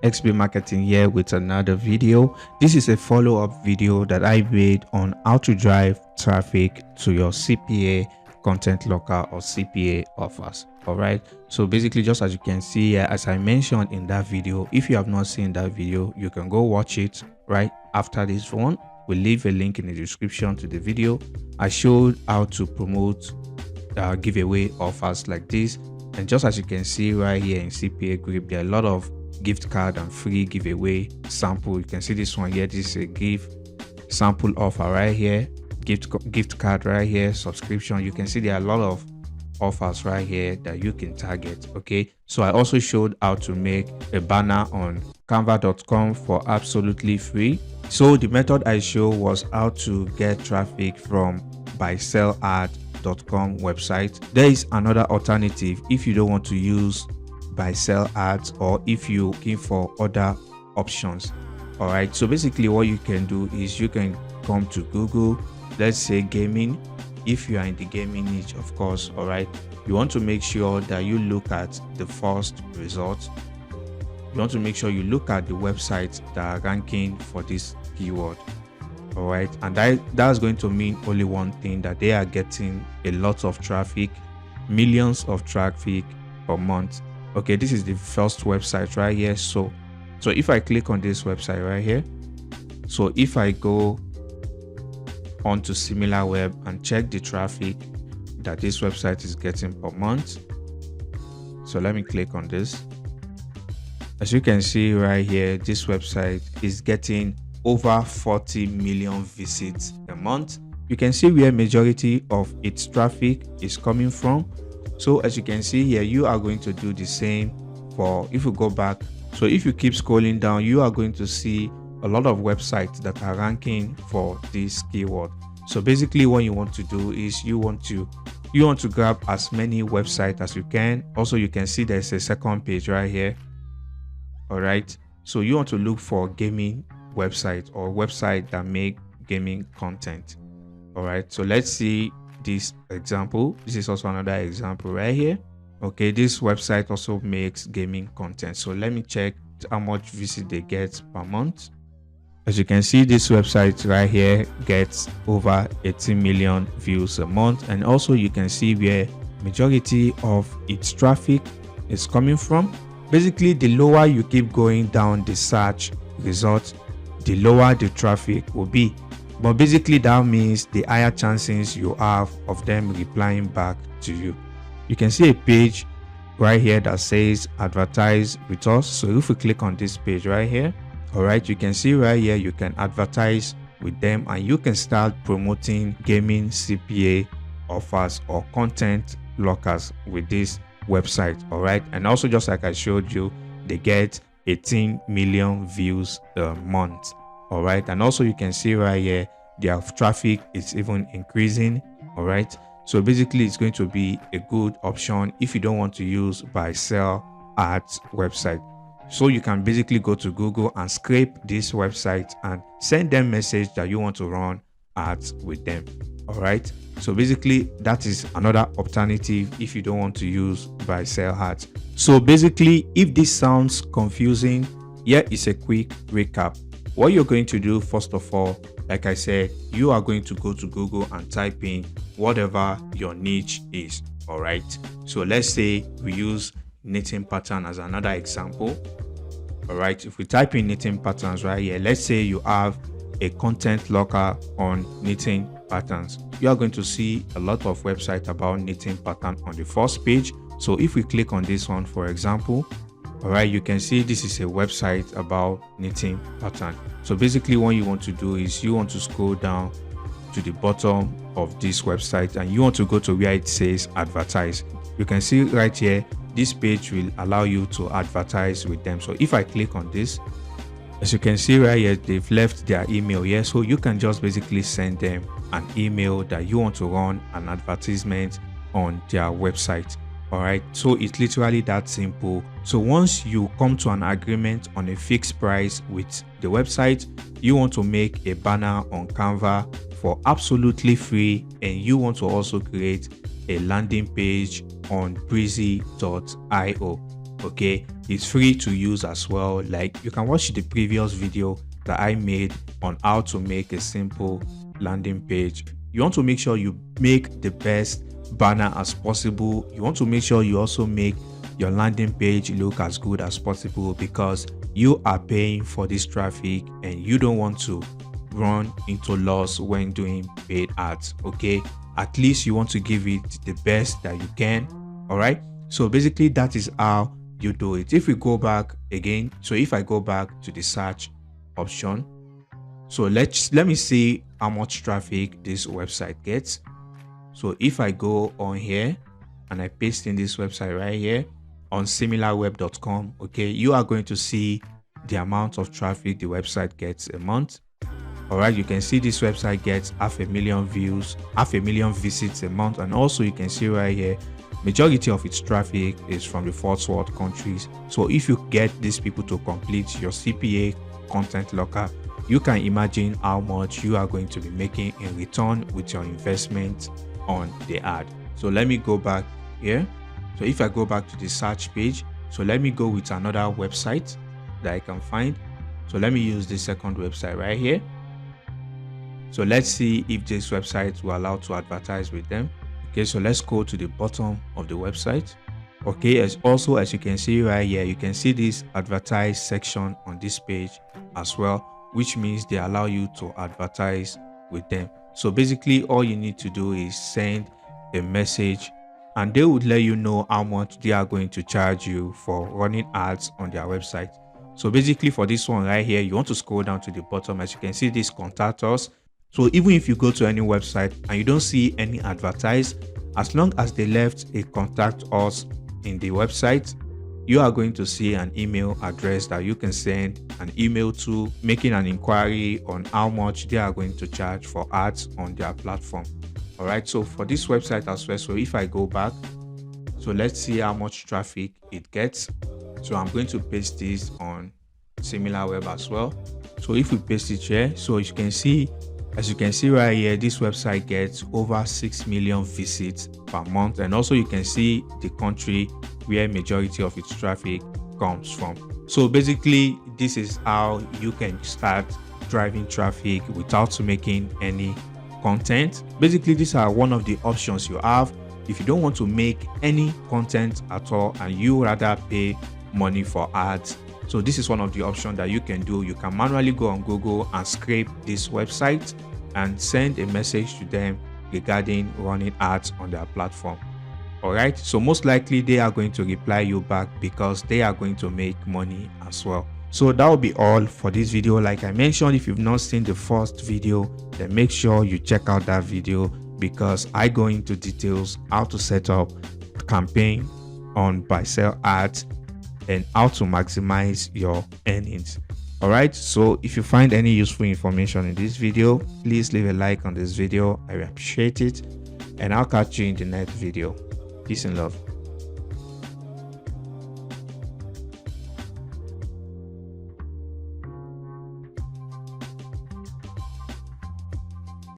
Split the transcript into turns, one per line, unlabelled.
XP Marketing here with another video. This is a follow-up video that I made on how to drive traffic to your CPA content locker or CPA offers. All right, so basically, just as you can see here, as I mentioned in that video, if you have not seen that video, you can go watch it right after this one. We'll leave a link in the description to the video. I showed how to promote giveaway offers like this, and just as you can see right here in Cpagrip, there are a lot of gift card and free giveaway sample. You can see this one here. This is a gift sample offer right here, gift card right here, subscription. You can see there are a lot of offers right here that you can target. Okay, so I also showed how to make a banner on canva.com for absolutely free. So the method I showed was how to get traffic from buysell.ad.com website. There is another alternative if you don't want to use buy sell ads, or if you're looking for other options. All right, so basically what you can do is you can come to Google, let's say gaming. If you are in the gaming niche, of course, all right, you want to make sure that you look at the first result. You want to make sure you look at the websites that are ranking for this keyword. All right, and that's going to mean only one thing, that they are getting a lot of traffic, millions of traffic per month. Okay, this is the first website right here. So if I click on this website right here, so if I go onto SimilarWeb and check the traffic that this website is getting per month, so let me click on this. As you can see right here, this website is getting over 40 million visits a month. You can see where majority of its traffic is coming from. So as you can see here, you are going to do the same for, if you go back, so if you keep scrolling down, you are going to see a lot of websites that are ranking for this keyword. So basically what you want to do is you want to grab as many websites as you can. Also, you can see there's a second page right here. All right, so you want to look for gaming websites or websites that make gaming content. All right, so let's see this example. This is also another example right here. Okay, this website also makes gaming content. So let me check how much visit they get per month. As you can see, this website right here gets over 18 million views a month, and also you can see where majority of its traffic is coming from. Basically, the lower you keep going down the search results, the lower the traffic will be. But basically that means the higher chances you have of them replying back to you. You can see a page right here that says advertise with us. So if we click on this page right here, all right, you can see right here you can advertise with them, and you can start promoting gaming CPA offers or content lockers with this website. All right, and also just like I showed you, they get 18 million views a month. All right, and also you can see right here their traffic is even increasing. All right, so basically it's going to be a good option if you don't want to use buy sell ads website. So you can basically go to Google and scrape this website and send them message that you want to run ads with them. All right, so basically that is another alternative if you don't want to use buy sell ads. So basically, if this sounds confusing, here is a quick recap. What you're going to do, first of all, like I said, you are going to go to Google and type in whatever your niche is. All right, so let's say we use knitting pattern as another example. All right, if we type in knitting patterns right here, let's say you have a content locker on knitting patterns. You are going to see a lot of websites about knitting pattern on the first page. So if we click on this one, for example, all right, you can see this is a website about knitting pattern. So basically what you want to do is you want to scroll down to the bottom of this website, and you want to go to where it says advertise. You can see right here, this page will allow you to advertise with them. So if I click on this, as you can see right here, they've left their email here. So you can just basically send them an email that you want to run an advertisement on their website. All right, so it's literally that simple. So once you come to an agreement on a fixed price with the website, you want to make a banner on Canva for absolutely free, and you want to also create a landing page on breezy.io. Okay, it's free to use as well. Like, you can watch the previous video that I made on how to make a simple landing page. You want to make sure you make the best banner as possible. You want to make sure you also make your landing page look as good as possible, because you are paying for this traffic and you don't want to run into loss when doing paid ads. Okay, at least you want to give it the best that you can. All right, so basically that is how you do it. If we go back again, so if I go back to the search option, so let me see how much traffic this website gets. So if I go on here and I paste in this website right here on similarweb.com, okay, you are going to see the amount of traffic the website gets a month. All right, you can see this website gets 500,000 views, 500,000 visits a month, and also you can see right here majority of its traffic is from the first world countries. So if you get these people to complete your CPA content locker, you can imagine how much you are going to be making in return with your investment on the ad. So let me go back here. So if I go back to the search page, so let me go with another website that I can find. So let me use the second website right here. So let's see if this website will allow to advertise with them. Okay, so let's go to the bottom of the website. Okay, as you can see right here, you can see this advertise section on this page as well, which means they allow you to advertise with them. So basically all you need to do is send a message and they would let you know how much they are going to charge you for running ads on their website. So basically for this one right here, you want to scroll down to the bottom. As you can see, this contact us. So even if you go to any website and you don't see any advertise, as long as they left a contact us in the website, you are going to see an email address that you can send an email to, making an inquiry on how much they are going to charge for ads on their platform. All right, so for this website as well, so if I go back, so let's see how much traffic it gets. So I'm going to paste this on SimilarWeb as well. So if we paste it here, so as you can see right here, this website gets over 6 million visits per month, and also you can see the country where majority of its traffic comes from. So basically this is how you can start driving traffic without making any content. Basically these are one of the options you have if you don't want to make any content at all and you rather pay money for ads. So this is one of the options that you can do. You can manually go on Google and scrape this website and send a message to them regarding running ads on their platform. All right, so most likely they are going to reply you back because they are going to make money as well. So that will be all for this video. Like I mentioned, if you've not seen the first video, then make sure you check out that video because I go into details how to set up a campaign on buy sell ads and how to maximize your earnings. All right, so if you find any useful information in this video, please leave a like on this video. I appreciate it, and I'll catch you in the next video. Peace and love.